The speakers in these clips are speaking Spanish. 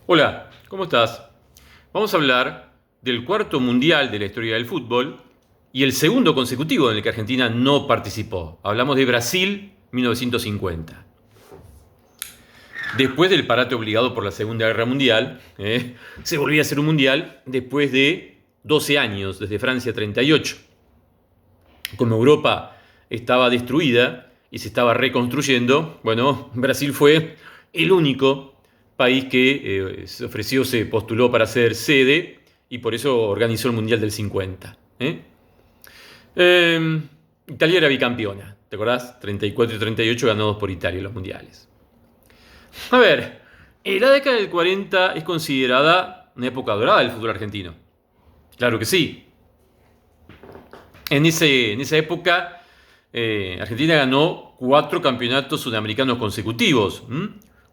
Hola, ¿cómo estás? Vamos a hablar del cuarto mundial de la historia del fútbol y el segundo consecutivo en el que Argentina no participó. Hablamos de Brasil 1950. Después del parate obligado por la Segunda Guerra Mundial, se volvía a hacer un mundial después de 12 años, desde Francia 38. Como Europa estaba destruida y se estaba reconstruyendo, bueno, Brasil fue el único país que se ofreció, se postuló para ser sede y por eso organizó el Mundial del 50. Italia era bicampeona, ¿te acordás? 34 y 38 ganados por Italia los mundiales. A ver, la década del 40 es considerada una época dorada del fútbol argentino. Claro que sí. En esa época, Argentina ganó 4 campeonatos sudamericanos consecutivos.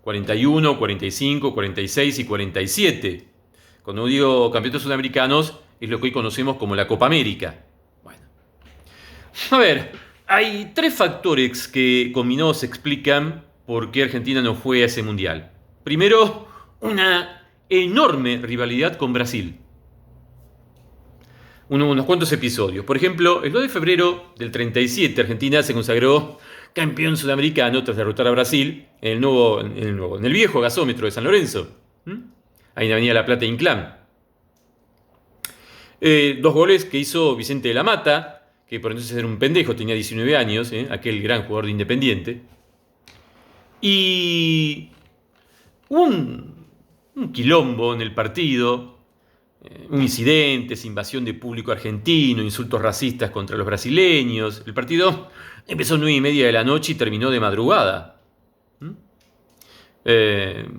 41, 45, 46 y 47. Cuando digo campeonatos sudamericanos, es lo que hoy conocemos como la Copa América. Bueno. A ver, hay 3 factores que combinados explican por qué Argentina no fue a ese mundial. Primero, una enorme rivalidad con Brasil. Unos cuantos episodios. Por ejemplo, el 2 de febrero del 37, Argentina se consagró campeón sudamericano tras derrotar a Brasil en el viejo gasómetro de San Lorenzo. Ahí en la Avenida La Plata Inclán. 2 goles que hizo Vicente de la Mata, que por entonces era un pendejo, tenía 19 años, aquel gran jugador de Independiente. Y un quilombo en el partido, incidentes, invasión de público argentino, insultos racistas contra los brasileños. El partido empezó a 9:30 de la noche y terminó de madrugada.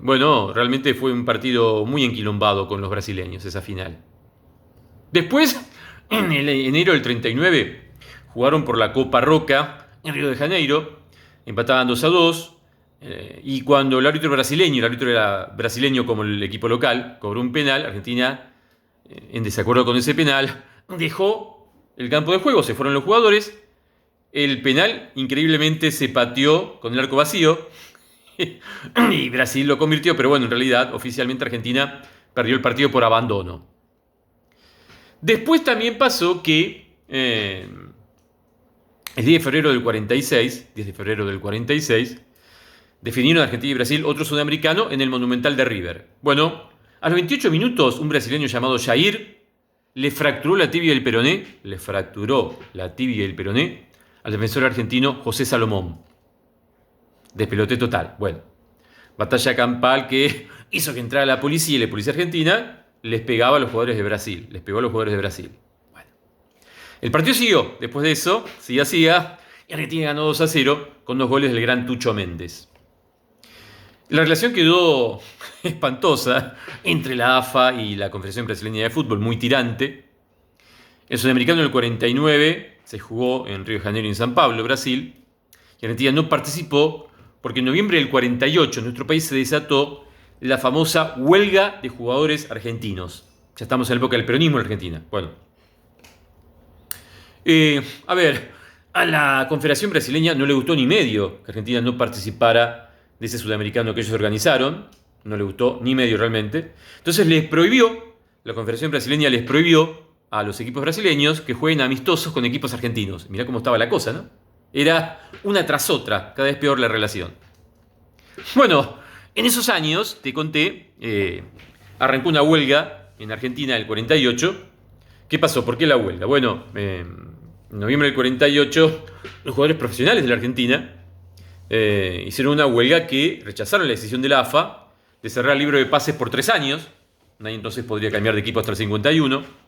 Bueno, realmente fue un partido muy enquilombado con los brasileños, esa final. Después, en enero del 39, jugaron por la Copa Roca en Río de Janeiro, empataban 2-2. Y cuando el árbitro era brasileño como el equipo local, cobró un penal, Argentina, en desacuerdo con ese penal, dejó el campo de juego, se fueron los jugadores. El penal, increíblemente, se pateó con el arco vacío y Brasil lo convirtió, pero bueno, en realidad, oficialmente Argentina perdió el partido por abandono. Después también pasó que el 10 de febrero del 46, definieron Argentina y Brasil otro sudamericano en el Monumental de River. Bueno, a los 28 minutos, un brasileño llamado Jair le fracturó la tibia y el peroné, al defensor argentino José Salomón. Despelote total. Bueno, batalla campal que hizo que entrara la policía y la policía argentina les pegaba a los jugadores de Brasil. Bueno, el partido siguió. Después de eso, siga, y Argentina ganó 2-0 con 2 goles del gran Tucho Méndez. La relación quedó espantosa entre la AFA y la Confederación Brasileña de Fútbol, muy tirante. El Sudamericano del 49 se jugó en Río de Janeiro y en San Pablo, Brasil, y Argentina no participó porque en noviembre del 48 en nuestro país se desató la famosa huelga de jugadores argentinos. Ya estamos en la época del peronismo en Argentina. Bueno. A la Confederación Brasileña no le gustó ni medio que Argentina no participara de ese sudamericano que ellos organizaron. No le gustó ni medio realmente. Entonces la Confederación Brasileña les prohibió a los equipos brasileños que jueguen amistosos con equipos argentinos. Mirá cómo estaba la cosa, ¿no? Era una tras otra, cada vez peor la relación. Bueno, en esos años, te conté, arrancó una huelga en Argentina del 48. ¿Qué pasó? ¿Por qué la huelga? Bueno, en noviembre del 48, los jugadores profesionales de la Argentina hicieron una huelga que rechazaron la decisión de la AFA de cerrar el libro de pases por 3 años. Nadie entonces podría cambiar de equipo hasta el 51.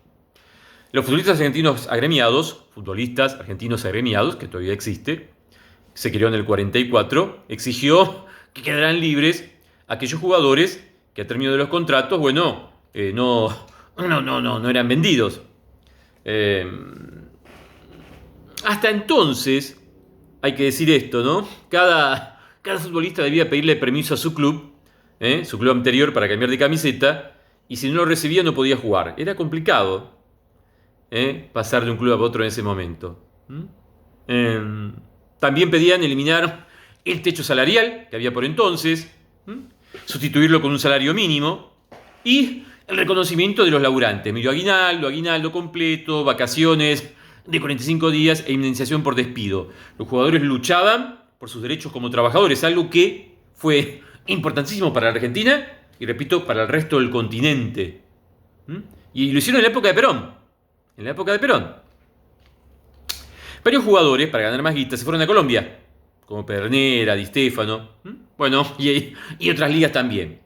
Los futbolistas argentinos agremiados, que todavía existe, se creó en el 44, exigió que quedaran libres aquellos jugadores que a término de los contratos, bueno, no eran vendidos. Hasta entonces, hay que decir esto, ¿no? Cada futbolista debía pedirle permiso a su club anterior para cambiar de camiseta, y si no lo recibía no podía jugar. Era complicado pasar de un club a otro en ese momento. También pedían eliminar el techo salarial que había por entonces, sustituirlo con un salario mínimo, y el reconocimiento de los laburantes. Medio aguinaldo, aguinaldo completo, vacaciones de 45 días e indemnización por despido. Los jugadores luchaban por sus derechos como trabajadores, algo que fue importantísimo para la Argentina y, repito, para el resto del continente. Y lo hicieron en la época de Perón. En la época de Perón. Varios jugadores, para ganar más guita, se fueron a Colombia, como Pedernera, Di Stéfano, bueno, y otras ligas también.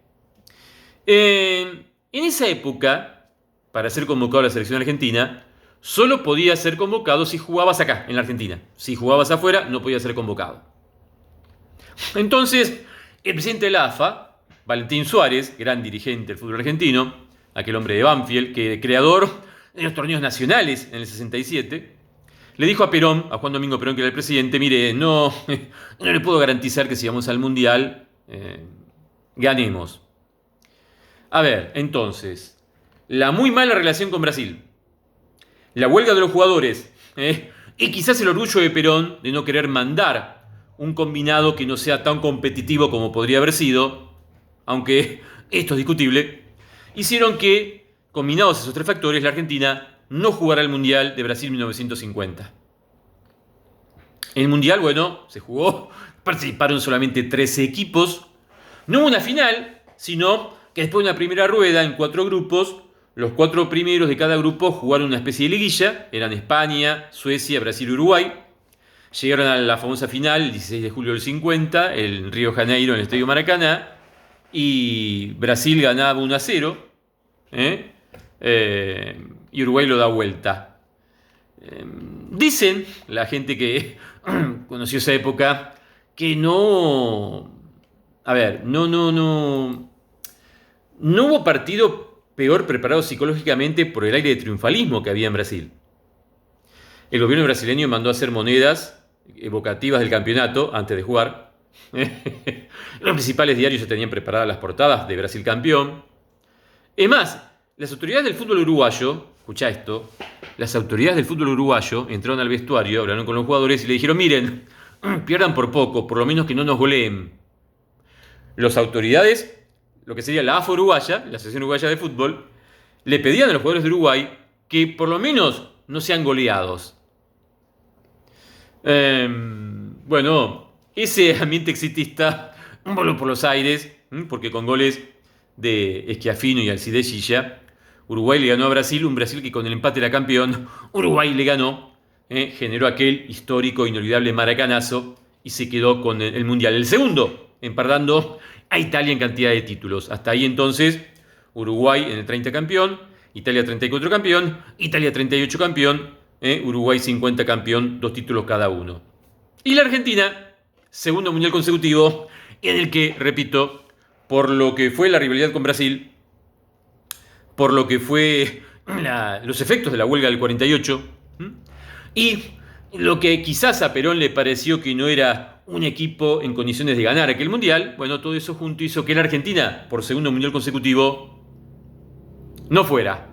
En esa época, para ser convocado a la selección argentina, solo podía ser convocado si jugabas acá, en la Argentina. Si jugabas afuera, no podía ser convocado. Entonces, el presidente de la AFA, Valentín Suárez, gran dirigente del fútbol argentino, aquel hombre de Banfield, que creador de los torneos nacionales en el 67, le dijo a Perón, a Juan Domingo Perón, que era el presidente, mire, no le puedo garantizar que si vamos al Mundial, ganemos. A ver, entonces, la muy mala relación con Brasil, la huelga de los jugadores, y quizás el orgullo de Perón de no querer mandar un combinado que no sea tan competitivo como podría haber sido, aunque esto es discutible, hicieron que, combinados esos tres factores, la Argentina no jugara el Mundial de Brasil 1950. En el Mundial, bueno, se jugó, participaron solamente 13 equipos. No hubo una final, sino que después de una primera rueda en 4 grupos, los 4 primeros de cada grupo jugaron una especie de liguilla. Eran España, Suecia, Brasil y Uruguay. Llegaron a la famosa final el 16 de julio del 50, en Río de Janeiro, en el Estadio Maracaná. Y Brasil ganaba 1-0. Y Uruguay lo da vuelta. Dicen la gente que conoció esa época que no... A ver, no hubo partido peor preparado psicológicamente por el aire de triunfalismo que había en Brasil. El gobierno brasileño mandó a hacer monedas evocativas del campeonato antes de jugar. Los principales diarios ya tenían preparadas las portadas de Brasil campeón. Es más, las autoridades del fútbol uruguayo, escuchá esto, las autoridades del fútbol uruguayo entraron al vestuario, hablaron con los jugadores y le dijeron, miren, pierdan por poco, por lo menos que no nos goleen. Las autoridades, lo que sería la AFA uruguaya, la Asociación Uruguaya de Fútbol, le pedían a los jugadores de Uruguay que por lo menos no sean goleados. Bueno, ese ambiente exitista voló por los aires, porque con goles de Schiaffino y Alcides Gilla, Uruguay le ganó a Brasil, un Brasil que con el empate era campeón. Uruguay le ganó, generó aquel histórico, inolvidable maracanazo y se quedó con el Mundial. El segundo, empardando a Italia en cantidad de títulos. Hasta ahí entonces, Uruguay en el 30 campeón, Italia 34 campeón, Italia 38 campeón, Uruguay 50 campeón, 2 títulos cada uno. Y la Argentina, segundo Mundial consecutivo, en el que, repito, por lo que fue la rivalidad con Brasil, por lo que fue los efectos de la huelga del 48, y lo que quizás a Perón le pareció que no era un equipo en condiciones de ganar aquel Mundial, bueno, todo eso junto hizo que la Argentina, por segundo Mundial consecutivo, no fuera.